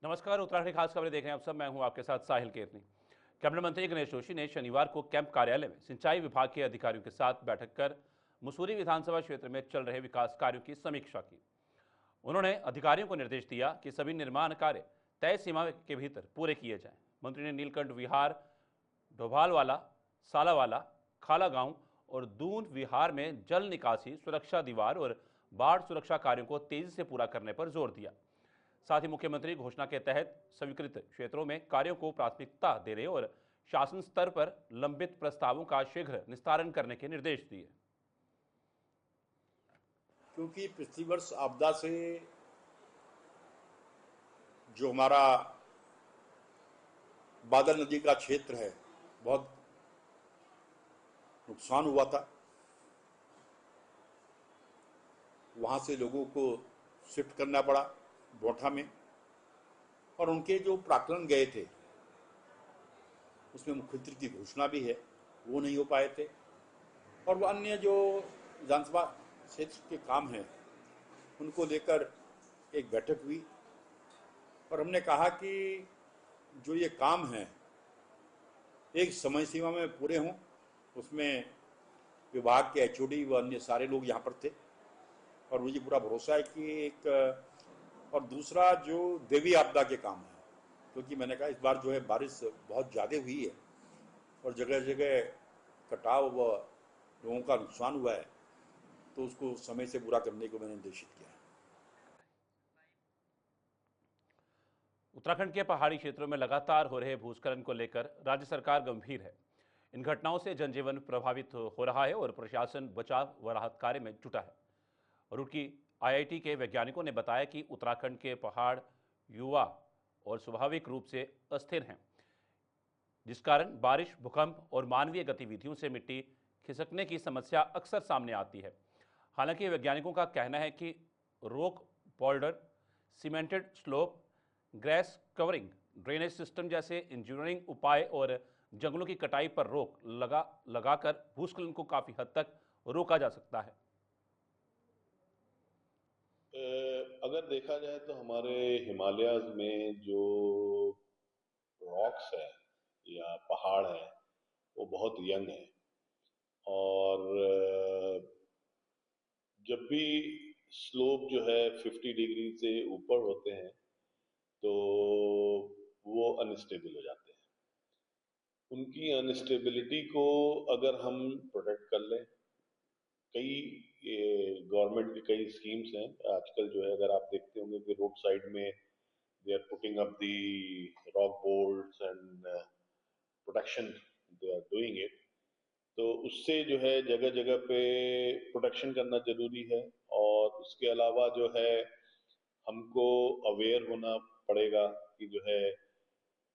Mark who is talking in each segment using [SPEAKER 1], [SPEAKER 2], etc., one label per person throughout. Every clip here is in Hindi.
[SPEAKER 1] नमस्कार, उत्तराखंड की खास खबरें देख रहे हैं आप सब। मैं हूं आपके साथ साहिल केरनी। कैबिनेट मंत्री गणेश जोशी ने शनिवार को कैंप कार्यालय में सिंचाई विभाग के अधिकारियों के साथ बैठक कर मसूरी विधानसभा क्षेत्र में चल रहे विकास कार्यों की समीक्षा की। उन्होंने अधिकारियों को निर्देश दिया कि सभी निर्माण कार्य तय सीमा के भीतर पूरे किए जाएं। मंत्री ने नीलकंठ विहार, डोभालवाला, सालावाला, खाला गांव और दून विहार में जल निकासी, सुरक्षा दीवार और बाढ़ सुरक्षा कार्यों को तेजी से पूरा करने पर जोर दिया। साथ ही मुख्यमंत्री घोषणा के तहत स्वीकृत क्षेत्रों में कार्यों को प्राथमिकता देने और शासन स्तर पर लंबित प्रस्तावों का शीघ्र निस्तारण करने के निर्देश दिए।
[SPEAKER 2] क्योंकि पिछली वर्ष आपदा से जो हमारा बादल नदी का क्षेत्र है, बहुत नुकसान हुआ था। वहां से लोगों को शिफ्ट करना पड़ा बोठा में, और उनके जो प्राक्कलन गए थे उसमें मुख्यमंत्री की घोषणा भी है, वो नहीं हो पाए थे। और वो अन्य जो विधानसभा क्षेत्र के काम हैं उनको लेकर एक बैठक हुई और हमने कहा कि जो ये काम हैं एक समय सीमा में पूरे हों। उसमें विभाग के एचओडी व अन्य सारे लोग यहाँ पर थे और मुझे पूरा भरोसा है कि एक, और दूसरा जो देवी आपदा के काम है, क्योंकि मैंने कहा इस बार जो है बारिश बहुत ज़्यादा हुई है और जगह जगह कटाव व लोगों का नुकसान हुआ है, तो उसको समय से पूरा करने को मैंने निर्देशित किया है।
[SPEAKER 1] उत्तराखंड के पहाड़ी क्षेत्रों में लगातार हो रहे भूस्खलन को लेकर राज्य सरकार गंभीर है। इन घटनाओं से जनजीवन प्रभावित हो रहा है और प्रशासन बचाव व राहत कार्य में जुटा है। रुड़की आईआईटी के वैज्ञानिकों ने बताया कि उत्तराखंड के पहाड़ युवा और स्वाभाविक रूप से अस्थिर हैं, जिस कारण बारिश, भूकंप और मानवीय गतिविधियों से मिट्टी खिसकने की समस्या अक्सर सामने आती है। हालांकि वैज्ञानिकों का कहना है कि rock boulder, cemented slope, grace covering, drainage system जैसे इंजीनियरिंग उपाय और जंगलों की कटाई पर रोक लगाकर भूस्खलन को काफी हद तक रोका जा सकता है।
[SPEAKER 3] अगर देखा जाए तो हमारे हिमालयाज में जो रॉक्स है या पहाड़ है वो बहुत यंग है, और जब भी स्लोप जो है 50 डिग्री से ऊपर होते हैं तो वो अनस्टेबल हो जाते हैं। उनकी अनस्टेबिलिटी को अगर हम प्रोटेक्ट कर लें, कई गवर्नमेंट की कई स्कीम्स हैं आजकल जो है, अगर आप देखते होंगे कि रोड साइड में they are putting up the rock bolts and protection, they are doing it. तो उससे जो है जगह जगह पे प्रोटेक्शन करना जरूरी है। और उसके अलावा जो है हमको अवेयर होना पड़ेगा कि जो है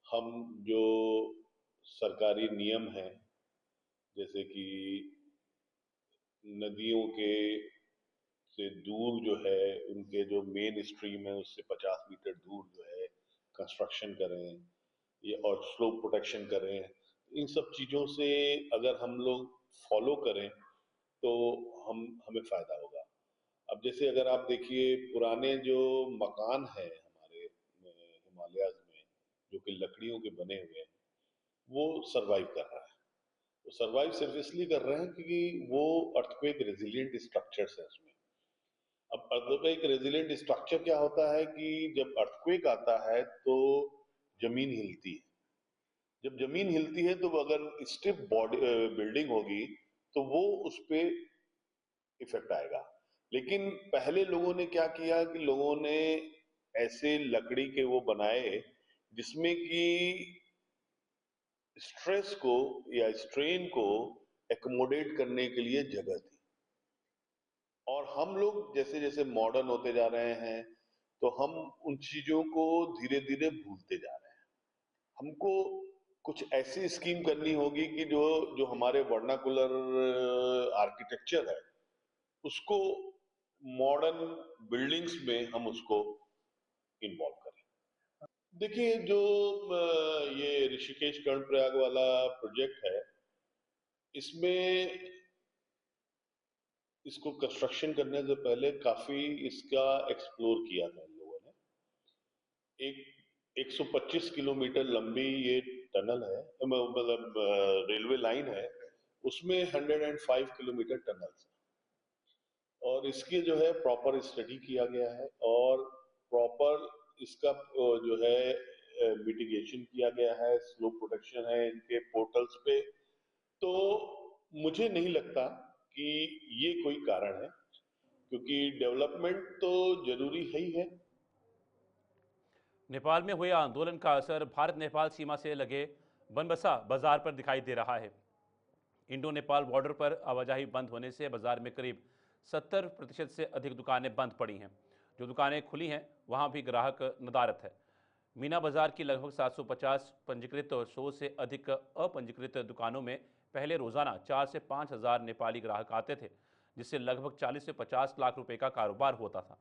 [SPEAKER 3] हम जो सरकारी नियम हैं, जैसे कि नदियों के से दूर जो है उनके जो मेन स्ट्रीम है उससे 50 मीटर दूर जो है कंस्ट्रक्शन करें, ये और स्लोप प्रोटेक्शन करें। इन सब चीजों से अगर हम लोग फॉलो करें तो हमें फायदा होगा। अब जैसे अगर आप देखिए पुराने जो मकान है हमारे हिमालयाज में जो कि लकड़ियों के बने हुए हैं, वो सरवाइव कर रहा है। वो सरवाइव सिर्फ इसलिए कर रहे हैं क्योंकि वो अर्थक्वेक रेजिलिएंट स्ट्रक्चर्स है उसमें। अब अर्थक्वेक रेजिलिएंट स्ट्रक्चर क्या होता है कि जब अर्थक्वेक आता है तो जमीन हिलती है। जब जमीन हिलती है तो अगर स्टिफ बॉडी बिल्डिंग होगी तो वो उस पे इफेक्ट आएगा। लेकिन पहले लोगों ने क्या किया कि लोगों ने ऐसे लकड़ी के वो बनाए जिसमें कि स्ट्रेस को या स्ट्रेन को एकोमोडेट करने के लिए जगह थी। और हम लोग जैसे जैसे मॉडर्न होते जा रहे हैं तो हम उन चीजों को धीरे धीरे भूलते जा रहे हैं। हमको कुछ ऐसी स्कीम करनी होगी कि जो जो हमारे वर्नाकुलर आर्किटेक्चर है उसको मॉडर्न बिल्डिंग्स में हम उसको इन्वॉल्व करें। देखिए जो ये ऋषिकेश कर्णप्रयाग वाला प्रोजेक्ट है, इसमें इसको कंस्ट्रक्शन करने से पहले काफी इसका एक्सप्लोर किया था इन लोगों ने। एक 125 किलोमीटर लंबी ये टनल है, मतलब रेलवे लाइन है, उसमें 105 किलोमीटर टनल है और इसकी जो है प्रॉपर स्टडी किया गया है और प्रॉपर इसका जो है मिटिगेशन किया गया है, स्लो प्रोटेक्शन है इनके पोर्टल्स पे। तो मुझे नहीं लगता कि ये कोई कारण है, क्योंकि डेवलपमेंट तो जरूरी है ही है।
[SPEAKER 1] नेपाल में हुए आंदोलन का असर भारत नेपाल सीमा से लगे बनबसा बाजार पर दिखाई दे रहा है। इंडो नेपाल बॉर्डर पर आवाजाही बंद होने से बाजार में करीब 70% से अधिक दुकानें बंद पड़ी हैं। जो दुकानें खुली हैं वहां भी ग्राहक नदारत है। मीना बाजार की लगभग 750 पंजीकृत और 100 से अधिक अपंजीकृत दुकानों में पहले रोजाना 4 से 5 हज़ार नेपाली ग्राहक आते थे, जिससे लगभग 40 से 50 लाख रुपए का कारोबार होता था।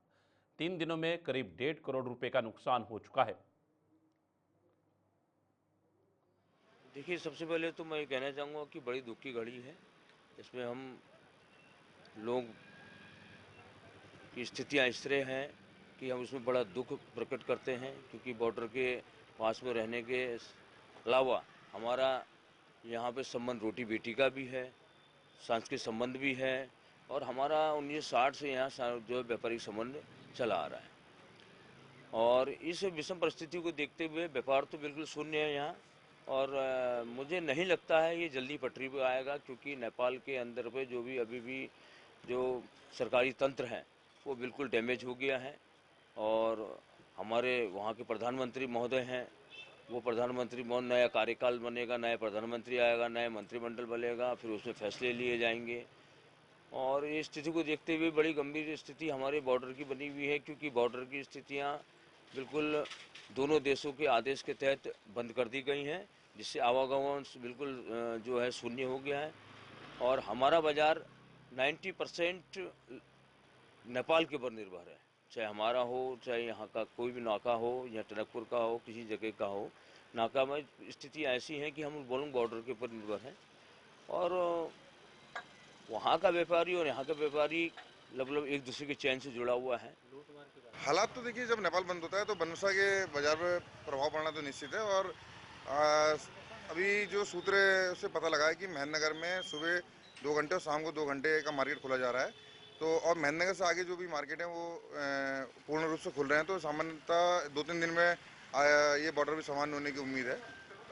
[SPEAKER 1] 3 दिनों में करीब 1.5 करोड़ रुपए का नुकसान हो चुका है।
[SPEAKER 4] देखिए, सबसे पहले तो मैं ये कहना चाहूँगा कि बड़ी दुख की घड़ी है। इसमें हम लोग की स्थितियाँ इस तरह हैं कि हम उसमें बड़ा दुख प्रकट करते हैं, क्योंकि बॉर्डर के पास में रहने के अलावा हमारा यहाँ पे संबंध रोटी बेटी का भी है, सांस्कृतिक संबंध भी है और हमारा 1960 से यहाँ जो है व्यापारिक संबंध चला आ रहा है। और इस विषम परिस्थिति को देखते हुए व्यापार तो बिल्कुल शून्य है यहाँ और मुझे नहीं लगता है ये जल्दी पटरी पे आएगा, क्योंकि नेपाल के अंदर पे जो भी अभी भी जो सरकारी तंत्र है वो बिल्कुल डैमेज हो गया है। और हमारे वहाँ के प्रधानमंत्री महोदय हैं, वो प्रधानमंत्री महोदय, नया कार्यकाल बनेगा, नया प्रधानमंत्री आएगा, नया मंत्रिमंडल बनेगा, फिर उसमें फैसले लिए जाएंगे। और ये स्थिति को देखते हुए बड़ी गंभीर स्थिति हमारे बॉर्डर की बनी हुई है, क्योंकि बॉर्डर की स्थितियाँ बिल्कुल दोनों देशों के आदेश के तहत बंद कर दी गई हैं, जिससे आवागमन बिल्कुल जो है शून्य हो गया है। और हमारा बाज़ार 90% नेपाल के ऊपर निर्भर है, चाहे हमारा हो, चाहे यहाँ का कोई भी नाका हो या टनकपुर का हो, किसी जगह का हो। नाका में स्थिति ऐसी है कि हम बोलूँ बॉर्डर के ऊपर निर्भर हैं और वहाँ का व्यापारी और यहाँ का व्यापारी लगभग एक दूसरे के चैन से जुड़ा हुआ है।
[SPEAKER 5] हालात तो देखिए, जब नेपाल बंद होता है तो बनबसा के बाजार पर प्रभाव पड़ना तो निश्चित है। और अभी जो सूत्र से पता लगा है कि मेहनगर में सुबह 2 घंटे और शाम को 2 घंटे का मार्केट खोला जा रहा है। तो और मेहनगर से आगे जो भी मार्केट है वो पूर्ण रूप से खुल रहे हैं। तो सामान्यतः 2-3 दिन में ये बॉर्डर भी सामान्य होने की उम्मीद है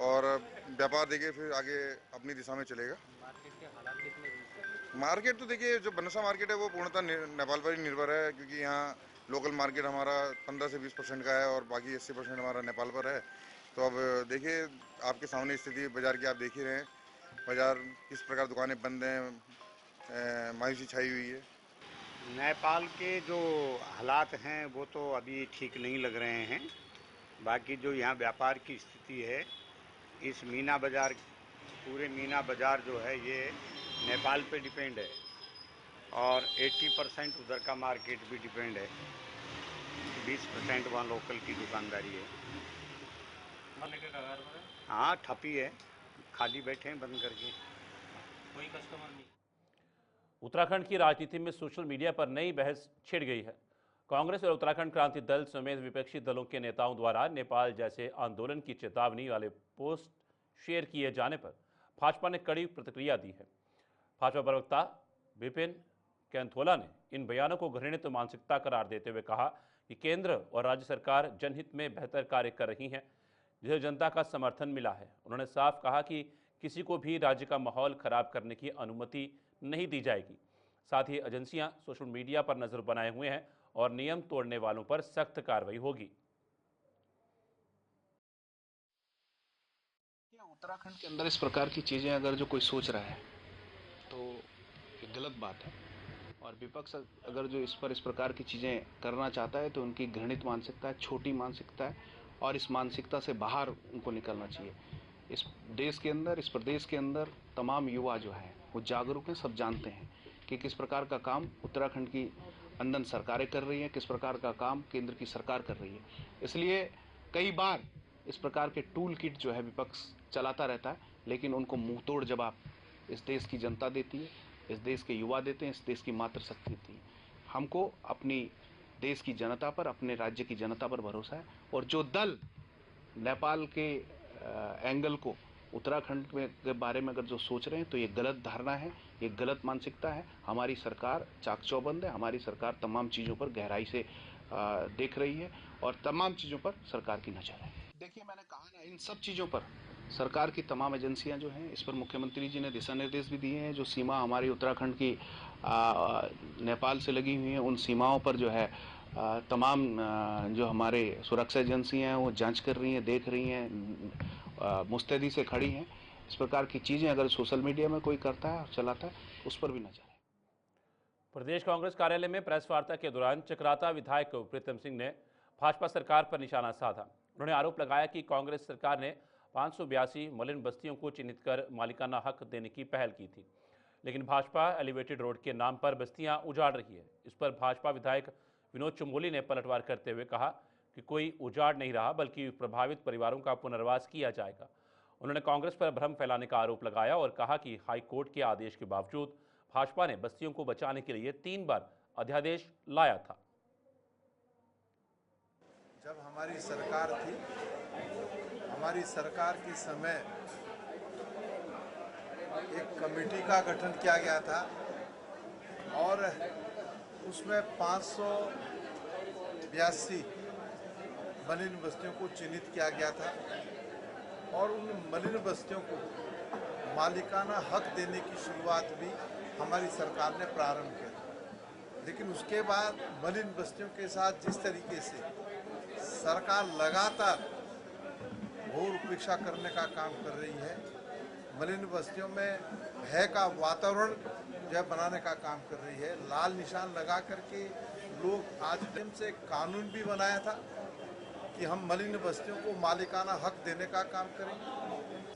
[SPEAKER 5] और व्यापार देखिए फिर आगे अपनी दिशा में चलेगा। मार्केट तो देखिए, जो बनबसा मार्केट है वो पूर्णतः नेपाल पर ही निर्भर है, क्योंकि यहाँ लोकल मार्केट हमारा 15 से 20% का है और बाकी 80% हमारा नेपाल पर है। तो अब देखिए, आपके सामने स्थिति बाजार की आप देख ही रहे हैं, बाजार किस प्रकार दुकानें बंद हैं, मायूसी छाई हुई है।
[SPEAKER 6] नेपाल के जो हालात हैं वो तो अभी ठीक नहीं लग रहे हैं। बाकी जो यहाँ व्यापार की स्थिति है, इस मीना बाज़ार, पूरे मीना बाज़ार जो है ये नेपाल पे डिपेंड है और 80% उधर का मार्केट भी डिपेंड है, 20% वहाँ लोकल की दुकानदारी है। हाँ, ठपी है, खाली बैठे हैं बंद करके, कोई कस्टमर नहीं।
[SPEAKER 1] उत्तराखंड की राजनीति में सोशल मीडिया पर नई बहस छिड़ गई है। कांग्रेस और उत्तराखंड क्रांति दल समेत विपक्षी दलों के नेताओं द्वारा नेपाल जैसे आंदोलन की चेतावनी वाले पोस्ट शेयर किए जाने पर भाजपा ने कड़ी प्रतिक्रिया दी है। भाजपा प्रवक्ता विपिन कैंथोला ने इन बयानों को घृणित मानसिकता करार देते हुए कहा कि केंद्र और राज्य सरकार जनहित में बेहतर कार्य कर रही हैं, जिसे जनता का समर्थन मिला है। उन्होंने साफ कहा कि किसी को भी राज्य का माहौल खराब करने की अनुमति नहीं दी जाएगी। साथ ही एजेंसियां सोशल मीडिया पर नजर बनाए हुए हैं और नियम तोड़ने वालों पर सख्त कार्रवाई होगी।
[SPEAKER 7] उत्तराखंड के अंदर इस प्रकार की चीजें अगर जो कोई सोच रहा है तो ये गलत बात है, और विपक्ष अगर जो इस प्रकार की चीजें करना चाहता है तो उनकी घृणित मानसिकता है, छोटी मानसिकता है और इस मानसिकता से बाहर उनको निकलना चाहिए। इस देश के अंदर, इस प्रदेश के अंदर तमाम युवा जो है वो जागरूक हैं, सब जानते हैं कि किस प्रकार का काम उत्तराखंड की अंदर सरकारें कर रही हैं, किस प्रकार का काम केंद्र की सरकार कर रही है। इसलिए कई बार इस प्रकार के टूल किट जो है विपक्ष चलाता रहता है, लेकिन उनको मुंह तोड़ जवाब इस देश की जनता देती है, इस देश के युवा देते हैं, इस देश की मातृशक्ति देती है। हमको अपनी देश की जनता पर, अपने राज्य की जनता पर भरोसा है और जो दल नेपाल के एंगल को उत्तराखंड में के बारे में अगर जो सोच रहे हैं तो ये गलत धारणा है, ये गलत मानसिकता है। हमारी सरकार चाकचौबंद है, हमारी सरकार तमाम चीज़ों पर गहराई से देख रही है और तमाम चीज़ों पर सरकार की नज़र है। देखिए, मैंने कहा ना, इन सब चीज़ों पर सरकार की तमाम एजेंसियां जो हैं, इस पर मुख्यमंत्री जी ने दिशा निर्देश भी दिए हैं। जो सीमा हमारी उत्तराखंड की नेपाल से लगी हुई हैं, उन सीमाओं पर जो है तमाम जो हमारे सुरक्षा एजेंसियां हैं वो जांच कर रही हैं, देख रही हैं, मुस्तैदी से खड़ी हैं। इस प्रकार की चीज़ें अगर सोशल मीडिया में कोई करता है और चलाता है, उस पर भी नजर है।
[SPEAKER 1] प्रदेश कांग्रेस कार्यालय में प्रेस वार्ता के दौरान चक्राता विधायक प्रीतम सिंह ने भाजपा सरकार पर निशाना साधा। उन्होंने आरोप लगाया कि कांग्रेस सरकार ने 582 मलिन बस्तियों को चिन्हित कर मालिकाना हक देने की पहल की थी, लेकिन भाजपा एलिवेटेड रोड के नाम पर बस्तियां उजाड़ रही है। इस पर भाजपा विधायक विनोद चुंबोली ने पलटवार करते हुए कहा कि कोई उजाड़ नहीं रहा, बल्कि प्रभावित परिवारों का पुनर्वास किया जाएगा। उन्होंने कांग्रेस पर भ्रम फैलाने का आरोप लगाया और कहा कि हाईकोर्ट के आदेश के बावजूद भाजपा ने बस्तियों को बचाने के लिए 3 बार अध्यादेश लाया था।
[SPEAKER 8] जब हमारी सरकार थी, हमारी सरकार के समय एक कमेटी का गठन किया गया था और उसमें 582 मलिन बस्तियों को चिन्हित किया गया था और उन मलिन बस्तियों को मालिकाना हक देने की शुरुआत भी हमारी सरकार ने प्रारंभ किया। लेकिन उसके बाद मलिन बस्तियों के साथ जिस तरीके से सरकार लगातार घोर उपेक्षा करने का काम कर रही है, मलिन बस्तियों में भय का वातावरण जो है बनाने का काम कर रही है, लाल निशान लगा करके लोग आज से कानून भी बनाया था कि हम मलिन बस्तियों को मालिकाना हक देने का काम करेंगे।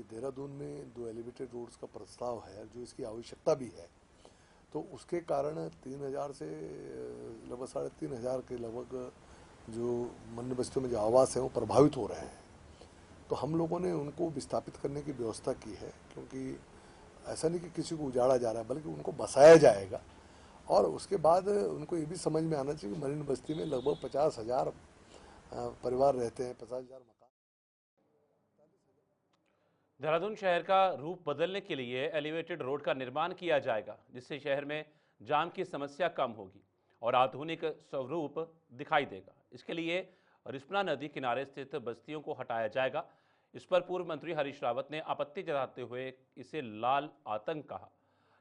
[SPEAKER 9] देहरादून में 2 एलिवेटेड रोड्स का प्रस्ताव है जो इसकी आवश्यकता भी है, तो उसके कारण 3000 से लगभग 3500 के लगभग जो मलिन बस्तियों में जो आवास हैं वो प्रभावित हो रहे हैं। तो हम लोगों ने उनको विस्थापित करने की व्यवस्था की है, क्योंकि ऐसा नहीं कि किसी को उजाड़ा जा रहा है, बल्कि उनको बसाया जाएगा। और उसके बाद उनको ये भी समझ में आना चाहिए कि मलिन बस्ती में लगभग 50,000 परिवार रहते हैं, 50,000 मकान।
[SPEAKER 1] देहरादून शहर का रूप बदलने के लिए एलिवेटेड रोड का निर्माण किया जाएगा, जिससे शहर में जाम की समस्या कम होगी और आधुनिक स्वरूप दिखाई देगा। इसके लिए रिस्पना नदी किनारे स्थित बस्तियों को हटाया जाएगा। इस पर पूर्व मंत्री हरीश रावत ने आपत्ति जताते हुए इसे लाल आतंक कहा,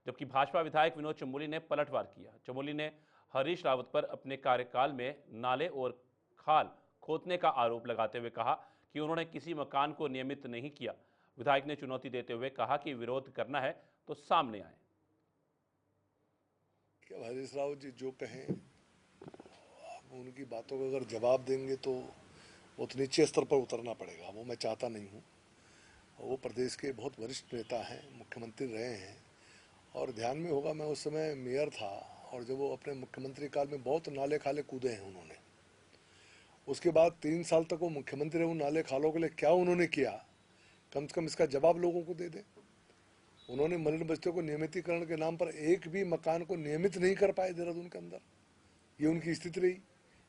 [SPEAKER 1] जबकि भाजपा विधायक विनोद चुंबोली ने पलटवार किया। चुंबोली ने हरीश रावत पर अपने कार्यकाल में नाले और खाल खोदने का आरोप लगाते हुए कहा कि उन्होंने किसी मकान को नियमित नहीं किया। विधायक ने चुनौती देते हुए कहा कि विरोध करना है तो सामने आए।
[SPEAKER 9] हरीश रावत जी जो कहें, उनकी बातों का अगर जवाब देंगे तो बहुत नीचे स्तर पर उतरना पड़ेगा। वो मैं चाहता नहीं हूँ। वो प्रदेश के बहुत वरिष्ठ नेता हैं, मुख्यमंत्री रहे हैं, और ध्यान में होगा मैं उस समय मेयर था, और जब वो अपने मुख्यमंत्री काल में बहुत नाले खाले कूदे हैं उन्होंने। उसके बाद 3 साल तक वो मुख्यमंत्री रहे, उन नाले खालों के लिए क्या उन्होंने किया, कम से कम इसका जवाब लोगों को दे दें। उन्होंने मलिन बस्तियों को नियमितीकरण के नाम पर एक भी मकान को नियमित नहीं कर पाए देहरादून के अंदर। ये उनकी स्थिति रही।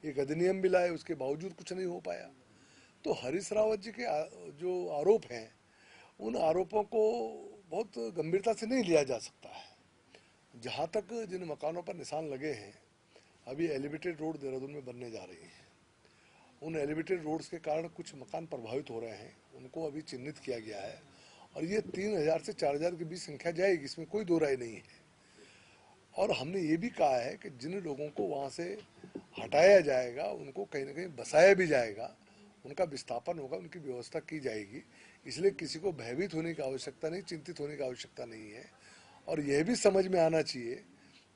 [SPEAKER 9] एक अधिनियम भी लाए, उसके बावजूद कुछ नहीं हो पाया। तो हरीश रावत जी के जो आरोप हैं, उन आरोपों को बहुत गंभीरता से नहीं लिया जा सकता है। जहाँ तक जिन मकानों पर निशान लगे हैं, अभी एलिवेटेड रोड देहरादून में बनने जा रही है। उन एलिवेटेड रोड्स के कारण कुछ मकान प्रभावित हो रहे हैं, उनको अभी चिन्हित किया गया है, और ये 3000 से 4000 के बीच संख्या जाएगी, इसमें कोई दो राय नहीं है। और हमने ये भी कहा है कि जिन लोगों को वहाँ से हटाया जाएगा, उनको कहीं ना कहीं बसाया भी जाएगा, उनका विस्थापन होगा, उनकी व्यवस्था की जाएगी। इसलिए किसी को भयभीत होने की आवश्यकता नहीं, चिंतित होने की आवश्यकता नहीं है। और यह भी समझ में आना चाहिए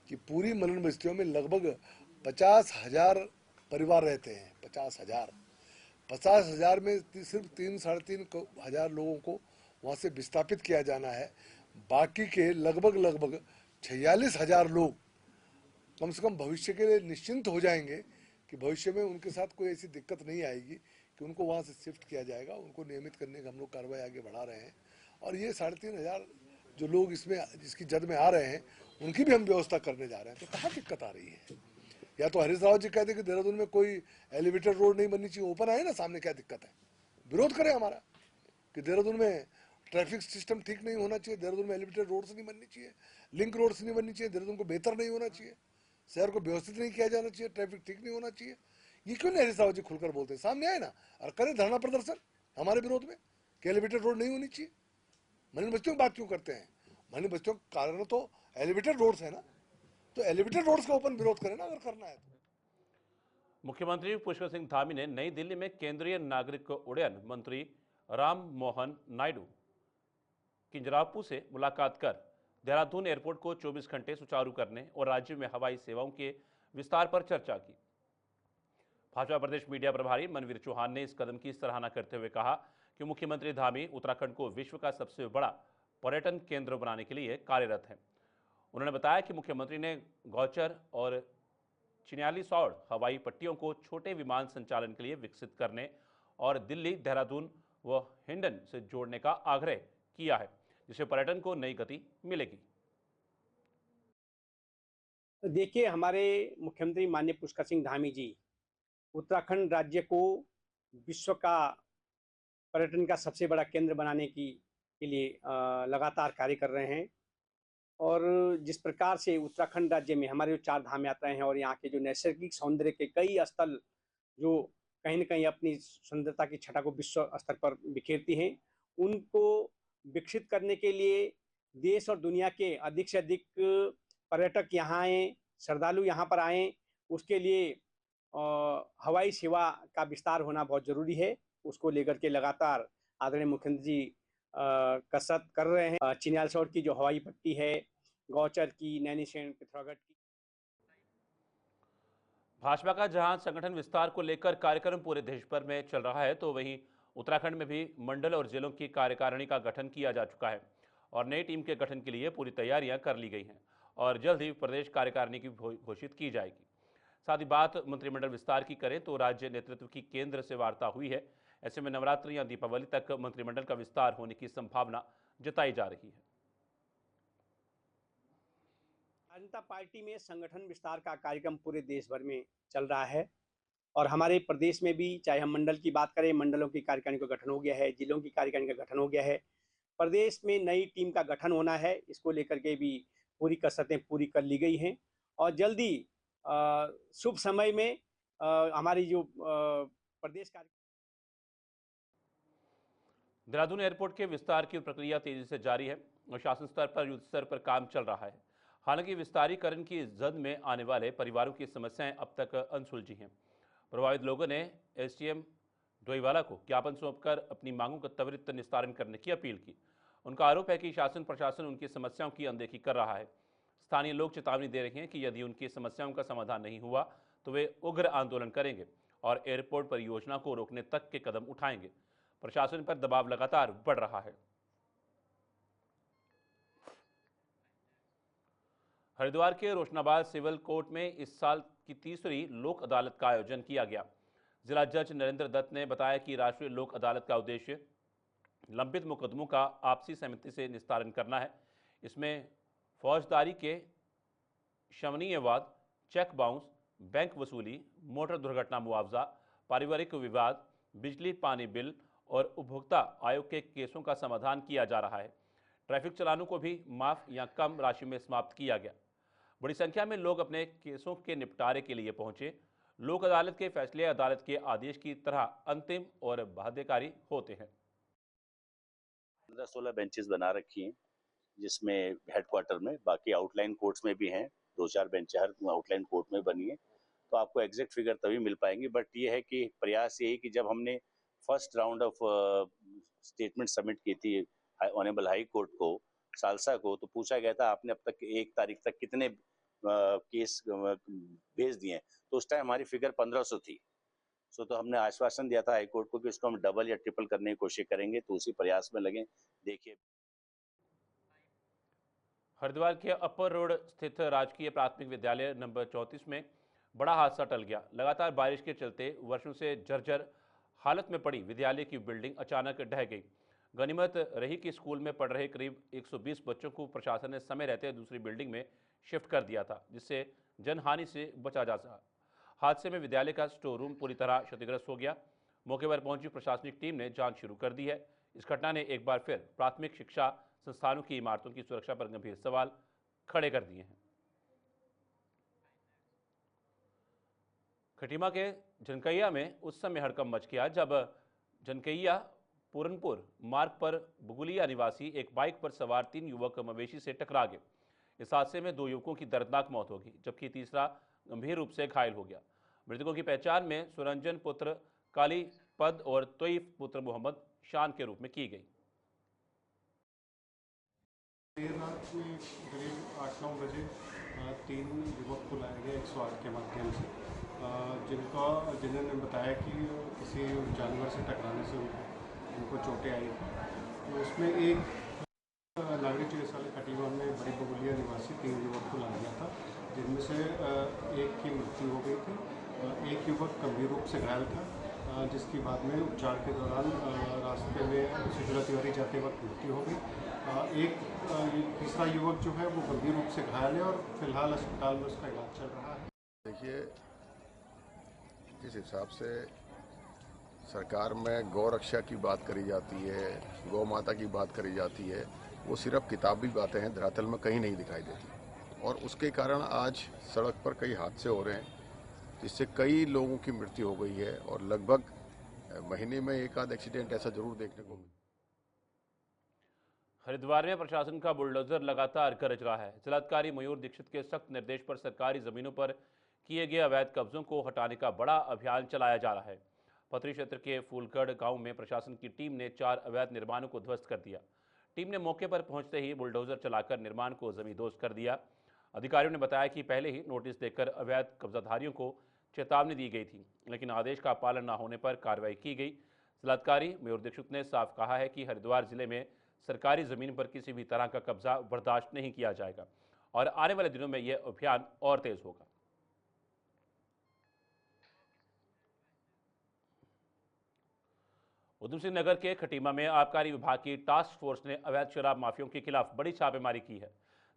[SPEAKER 9] कि पूरी मलिन बस्तियों में लगभग 50,000 परिवार रहते हैं। 50,000 में सिर्फ 3-3.5 हजार लोगों को वहाँ से विस्थापित किया जाना है। बाकी के लगभग 46,000 लोग कम से कम भविष्य के लिए निश्चिंत हो जाएंगे कि भविष्य में उनके साथ कोई ऐसी दिक्कत नहीं आएगी कि उनको वहाँ से शिफ्ट किया जाएगा। उनको नियमित करने का हम लोग कार्रवाई आगे बढ़ा रहे हैं। और ये 3,500 जो लोग इसमें जिसकी जद में आ रहे हैं, उनकी भी हम व्यवस्था करने जा रहे हैं। तो कहाँ दिक्कत आ रही है? या तो हरीश रावत जी कहते कि देहरादून में कोई एलिवेटेड रोड नहीं बननी चाहिए, ओपन आए ना सामने, क्या दिक्कत है, विरोध करें हमारा कि देहरादून में ट्रैफिक सिस्टम ठीक नहीं होना चाहिए, देहरादून में एलिवेटेड रोड्स नहीं बननी चाहिए, लिंक रोड्स नहीं बननी चाहिए, देहरादून को बेहतर नहीं होना चाहिए, शहर को व्यवस्थित नहीं किया जाना चाहिए, ट्रैफिक ठीक नहीं होना चाहिए। ये क्यों नहीं हरीश रावत जी खुलकर बोलते हैं? सामने आए ना और करें धरना प्रदर्शन हमारे विरोध में कि एलिवेटेड रोड नहीं होनी चाहिए। मलिन बस्तियों की बात क्यों करते हैं? मलिन बस्तियों का कारण तो एलिवेटेड रोड्स है ना, तो एलिवेटेड रोड्स का ओपन विरोध करें ना अगर करना है तो।
[SPEAKER 1] मुख्यमंत्री पुष्कर सिंह धामी ने नई दिल्ली में केंद्रीय नागरिक उड्डयन मंत्री राम मोहन नायडू किंजरापू से मुलाकात कर देहरादून एयरपोर्ट को 24 घंटे सुचारू करने और राज्य में हवाई सेवाओं के विस्तार पर चर्चा की। भाजपा प्रदेश मीडिया प्रभारी मनवीर चौहान ने इस कदम की सराहना करते हुए कहा कि मुख्यमंत्री धामी उत्तराखंड को विश्व का सबसे बड़ा पर्यटन केंद्र बनाने के लिए कार्यरत हैं। उन्होंने बताया कि मुख्यमंत्री ने गौचर और चिन्यालीसौड़ हवाई पट्टियों को छोटे विमान संचालन के लिए विकसित करने और दिल्ली, देहरादून व हिंडन से जोड़ने का आग्रह किया है, जिससे पर्यटन को नई गति मिलेगी।
[SPEAKER 10] देखिए, हमारे मुख्यमंत्री माननीय पुष्कर सिंह धामी जी उत्तराखंड राज्य को विश्व का पर्यटन का सबसे बड़ा केंद्र बनाने के लिए लगातार कार्य कर रहे हैं। और जिस प्रकार से उत्तराखंड राज्य में हमारे जो 4 धाम यात्राएं हैं और यहाँ के जो नैसर्गिक सौंदर्य के कई स्थल जो कहीं न कहीं अपनी सुंदरता की छटा को विश्व स्तर पर बिखेरती हैं, उनको विकसित करने के लिए देश और दुनिया के अधिक से अधिक पर्यटक यहाँ आएँ, श्रद्धालु यहाँ पर आएँ, उसके लिए हवाई सेवा का विस्तार होना बहुत ज़रूरी है। उसको लेकर के लगातार आदरणीय मुख्यमंत्री जी कसरत कर रहे हैं। चिन्यालीसौड़ की जो हवाई पट्टी है, गौचर की, नैनीसैण, पिथौरागढ़ की।
[SPEAKER 1] भाजपा का जहां संगठन विस्तार को लेकर कार्यक्रम पूरे देश भर में चल रहा है, तो वहीं उत्तराखंड में भी मंडल और जिलों की कार्यकारिणी का गठन किया जा चुका है और नई टीम के गठन के लिए पूरी तैयारियां कर ली गई हैं और जल्द ही प्रदेश कार्यकारिणी की घोषित की जाएगी। साथ ही बात मंत्रिमंडल विस्तार की करें तो राज्य नेतृत्व की केंद्र से वार्ता हुई है। ऐसे में नवरात्रि या दीपावली तक मंत्रिमंडल का विस्तार होने की संभावना जताई जा रही है।
[SPEAKER 10] जनता पार्टी में संगठन विस्तार का कार्यक्रम पूरे देश भर में चल रहा है और हमारे प्रदेश में भी, चाहे हम मंडल की बात करें, मंडलों की कार्यकारिणी का गठन हो गया है, जिलों की कार्यकारिणी का गठन हो गया है। प्रदेश में नई टीम का गठन होना है, इसको लेकर के भी पूरी कसरतें पूरी कर ली गई हैं और जल्दी शुभ समय में हमारी जो प्रदेश
[SPEAKER 1] देहरादून एयरपोर्ट के विस्तार की प्रक्रिया तेजी से जारी है और शासन स्तर पर युद्ध स्तर पर काम चल रहा है। हालांकि विस्तारीकरण की जद में आने वाले परिवारों की समस्याएं अब तक अनसुलझी हैं। प्रभावित लोगों ने एसडीएम डोईवाला को ज्ञापन सौंपकर अपनी मांगों का त्वरित निस्तारण करने की अपील की। उनका आरोप है कि शासन प्रशासन उनकी समस्याओं की अनदेखी कर रहा है। स्थानीय लोग चेतावनी दे रहे हैं कि यदि उनकी समस्याओं का समाधान नहीं हुआ तो वे उग्र आंदोलन करेंगे और एयरपोर्ट परियोजना को रोकने तक के कदम उठाएंगे। प्रशासन पर दबाव लगातार बढ़ रहा है। हरिद्वार के रोशनाबाद सिविल कोर्ट में इस साल की तीसरी लोक अदालत का आयोजन किया गया। जिला जज नरेंद्र दत्त ने बताया कि राष्ट्रीय लोक अदालत का उद्देश्य लंबित मुकदमों का आपसी सहमति से निस्तारण करना है। इसमें फौजदारी के शमनीय वाद, चेक बाउंस, बैंक वसूली, मोटर दुर्घटना मुआवजा, पारिवारिक विवाद, बिजली पानी बिल और उपभोक्ता आयोग के केसों का समाधान किया जा रहा है। ट्रैफिक चालानों को भी माफ या कम राशि में समाप्त किया गया। बड़ी संख्या में लोग अपने केसों के निपटारे के लिए पहुंचे। लोक अदालत के फैसले अदालत के आदेश की तरह अंतिम और बाध्यकारी होते हैं।
[SPEAKER 11] 15-16 बेंचेस बना रखी हैं, जिसमें हेडक्वार्टर में, बाकी आउटलाइन कोर्ट्स में भी हैं। 2-4 बेंच हर आउटलाइन कोर्ट में बनी है, तो आपको एग्जैक्ट फिगर तभी मिल पाएंगे। बट ये है कि प्रयास यही कि जब हमने first round of statement submit की थी ऑनरेबल हाई कोर्ट को, सालसा को, तो पूछा गया था आपने अब तक 1 तारीख तक कितने केस भेज दिए हैं, तो उस टाइम हमारी फिगर 1500 थी। तो हमने आश्वासन दिया था हाईकोर्ट को कि इसको हम डबल या ट्रिपल करने की कोशिश करेंगे, तो उसी प्रयास में लगे। देखिए,
[SPEAKER 1] हरिद्वार के अपर रोड स्थित राजकीय प्राथमिक विद्यालय नंबर 34 में बड़ा हादसा टल गया। लगातार बारिश के चलते वर्षों से जर्जर हालत में पड़ी विद्यालय की बिल्डिंग अचानक ढह गई। गनीमत रही कि स्कूल में पढ़ रहे करीब 120 बच्चों को प्रशासन ने समय रहते दूसरी बिल्डिंग में शिफ्ट कर दिया था, जिससे जनहानि से बचा जा सका। हादसे में विद्यालय का स्टोर रूम पूरी तरह क्षतिग्रस्त हो गया। मौके पर पहुंची प्रशासनिक टीम ने जांच शुरू कर दी है। इस घटना ने एक बार फिर प्राथमिक शिक्षा संस्थानों की इमारतों की सुरक्षा पर गंभीर सवाल खड़े कर दिए हैं। खटीमा के जनकैया में उस समय हड़कंप मच गया जब जनकैया पूरनपुर मार्ग पर बुगुलिया निवासी एक बाइक पर सवार 3 युवक मवेशी से टकरा गए। इस हादसे में 2 युवकों की दर्दनाक मौत हो गई, जबकि तीसरा गंभीर रूप से घायल हो गया। मृतकों की पहचान में सुरंजन पुत्र काली पद और तोइफ पुत्र मोहम्मद शान के रूप में की गई।
[SPEAKER 12] देर रात में करीब 8-9 बजे 3 युवक को लाया गया 108 के माध्यम से, जिन्होंने बताया कि किसी जानवर से टकराने से उनको चोटें आई। तो उसमें एक नागरिक चिकित्सालय खटीमा में बड़ी बगुलिया निवासी 3 युवक को लाया गया था, जिनमें से एक की मृत्यु हो गई थी। एक युवक गंभीर रूप से घायल था, जिसकी बाद में उपचार के दौरान रास्ते में सुजला तिवारी जाते वक्त मृत्यु हो गई। एक तीसरा युवक जो है वो गंभीर रूप से घायल है और फिलहाल अस्पताल में उसका इलाज चल रहा है।
[SPEAKER 13] देखिए, जिस हिसाब से सरकार में गौ रक्षा की बात करी जाती है, गौ माता की बात करी जाती है, वो सिर्फ किताबी बातें हैं, धरातल में कहीं नहीं दिखाई देती। और उसके कारण आज सड़क पर कई हादसे हो रहे हैं, जिससे कई लोगों की मृत्यु हो गई है और लगभग महीने में एक आध एक्सीडेंट ऐसा जरूर देखने को मिलता है।
[SPEAKER 1] हरिद्वार में प्रशासन का बुलडोजर लगातार गरज रहा है। जिलाधिकारी मयूर दीक्षित के सख्त निर्देश पर सरकारी जमीनों पर किए गए अवैध कब्जों को हटाने का बड़ा अभियान चलाया जा रहा है। पथरी क्षेत्र के फूलगढ़ गांव में प्रशासन की टीम ने 4 अवैध निर्माणों को ध्वस्त कर दिया। टीम ने मौके पर पहुंचते ही बुलडोजर चलाकर निर्माण को जमींदोज कर दिया। अधिकारियों ने बताया कि पहले ही नोटिस देकर अवैध कब्जाधारियों को चेतावनी दी गई थी, लेकिन आदेश का पालन न होने पर कार्रवाई की गई। जिलाधिकारी मयूर दीक्षित ने साफ कहा है कि हरिद्वार जिले में सरकारी जमीन पर किसी भी तरह का कब्जा बर्दाश्त नहीं किया जाएगा और आने वाले दिनों में यह अभियान और तेज होगा। उधम सिंह नगर के खटीमा में आबकारी विभाग की टास्क फोर्स ने अवैध शराब माफियों के खिलाफ बड़ी छापेमारी की है।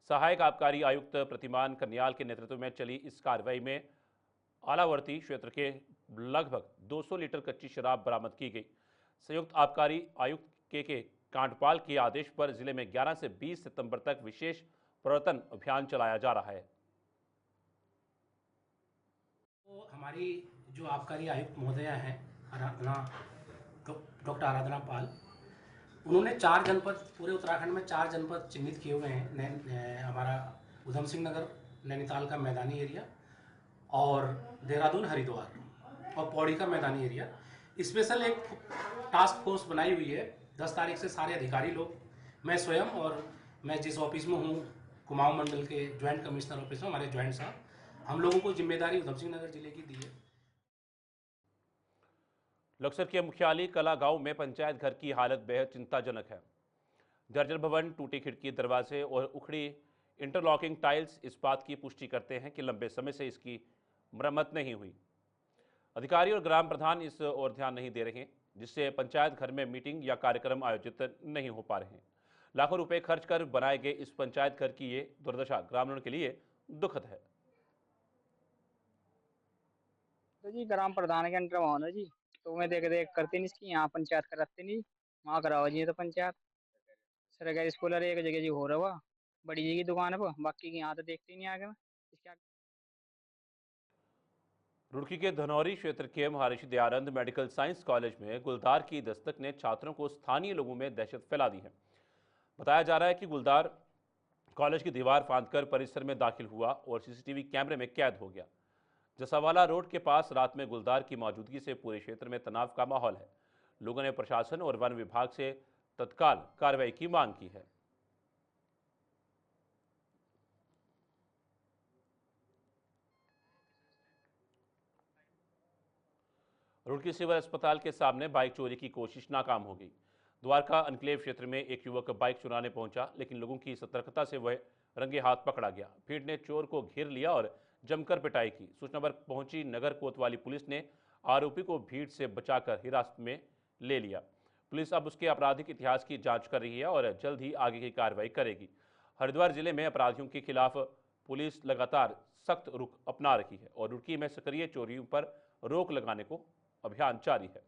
[SPEAKER 1] सहायक आबकारी आयुक्त प्रतिमान कन्याल के नेतृत्व में चली इस कार्रवाई में आलावर्ती क्षेत्र के लगभग 200 लीटर कच्ची शराब बरामद की गई। संयुक्त आबकारी आयुक्त के कांडपाल के आदेश पर जिले में 11 से 20 सितंबर तक विशेष प्रवर्तन अभियान चलाया जा रहा है।
[SPEAKER 14] तो हमारी जो आबकारी आयुक्त महोदया हैं डॉक्टर आराधना पाल, उन्होंने 4 जनपद, पूरे उत्तराखंड में 4 जनपद चिन्हित किए हुए हैं। हमारा उधम सिंह नगर, नैनीताल का मैदानी एरिया और देहरादून, हरिद्वार और पौड़ी का मैदानी एरिया। स्पेशल एक टास्क फोर्स बनाई हुई है। 10 तारीख से सारे अधिकारी लोग, मैं स्वयं और मैं जिस ऑफिस में हूँ, कुमाऊं मंडल के ज्वाइंट कमिश्नर ऑफिस में हमारे ज्वाइंट साहब, हम लोगों को जिम्मेदारी उधम सिंह नगर जिले की दी है।
[SPEAKER 1] लक्सर के मुख्यालय कला गांव में पंचायत घर की हालत बेहद चिंताजनक है। जर्जर भवन, टूटी खिड़की, दरवाजे और उखड़ी इंटरलॉकिंग टाइल्स इस बात की पुष्टि करते हैं कि लंबे समय से इसकी मरम्मत नहीं हुई। अधिकारी और ग्राम प्रधान इस ओर ध्यान नहीं दे रहे, जिससे पंचायत घर में मीटिंग या कार्यक्रम आयोजित नहीं हो पा रहे हैं। लाखों रुपए खर्च कर बनाए गए इस पंचायत घर की ये दुर्दशा ग्रामीणों के लिए दुखद है।
[SPEAKER 15] तो जी ग्राम प्रधान के अंडर होना जी, तो मैं देख करते नहीं इसकी, यहाँ पंचायत कराते नहीं, वहाँ कराओ जी। तो पंचायत सरकारी स्कूल एक जगह जी हो रहा, बड़ी जी की दुकान है, बाकी की यहाँ तो देखते ही नहीं आगे में।
[SPEAKER 1] रुड़की के धनौरी क्षेत्र के Maharshi Dayanand medical science college में गुलदार की दस्तक ने छात्रों को स्थानीय लोगों में दहशत फैला दी है। बताया जा रहा है कि गुलदार कॉलेज की दीवार फांदकर परिसर में दाखिल हुआ और सीसीटीवी कैमरे में कैद हो गया। जसावाला रोड के पास रात में गुलदार की मौजूदगी से पूरे क्षेत्र में तनाव का माहौल है। लोगों ने प्रशासन और वन विभाग से तत्काल कार्रवाई की मांग की है। रुड़की सिविल अस्पताल के सामने बाइक चोरी की कोशिश नाकाम हो गई। द्वारका एन्क्लेव क्षेत्र में एक युवक बाइक चुराने पहुंचा, लेकिन लोगों की सतर्कता से वह रंगे हाथ पकड़ा गया। भीड़ ने चोर को घेर लिया और जमकर पिटाई की। सूचना पर पहुंची नगर कोतवाली पुलिस ने आरोपी को भीड़ से बचाकर हिरासत में ले लिया। पुलिस अब उसके आपराधिक इतिहास की जांच कर रही है और जल्द ही आगे की कार्रवाई करेगी। हरिद्वार जिले में अपराधियों के खिलाफ पुलिस लगातार सख्त रुख अपना रही है और रुड़की में सक्रिय चोरियों पर रोक लगाने को अभियान जारी है।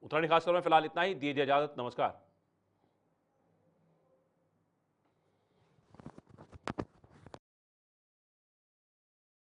[SPEAKER 1] उत्तराखंड खास खबर में फिलहाल इतना ही। दीजिए इजाजत, नमस्कार।